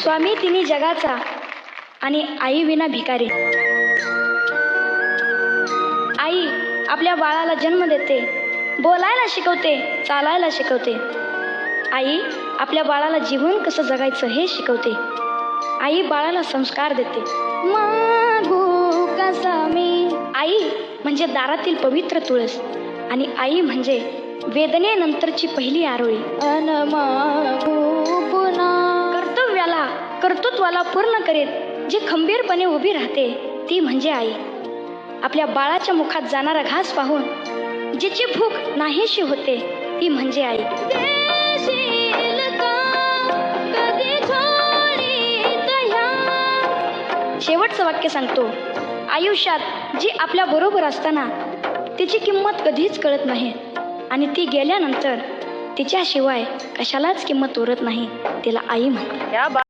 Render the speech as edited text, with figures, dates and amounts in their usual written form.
स्वामी तिन्ही जगाचा आणि आई विना भिकारी. आई आपल्या बाळाला जन्म देते, बोलायला शिकवते, चालायला शिकवते. आई आपल्या बाळाला जीवन कसं जगायचं हे शिकवते. आई बाळाला संस्कार देते. मागू कसा मी. आई म्हणजे दारातील पवित्र तुळस आणि आई म्हणजे वेदनेनंतरची पहिली आरोळी. अन मागू पुन्हा. कर्तृत्वाला पूर्ण करीत जी खंबीरपणे उभी राहते ती म्हणजे आई. आपल्या बाळाच्या मुखात जाणारा घास पाहून जिची भूक नाहीशी होते ती म्हणजे आई. शेवटचं वाक्य सांगतो. आयुष्यात जी आपल्या बरोबर असताना तिची किंमत कधीच कळत नाही आणि ती गेल्यानंतर तिच्याशिवाय कशालाच किंमत उरत नाही, तिला आई म्हणतात.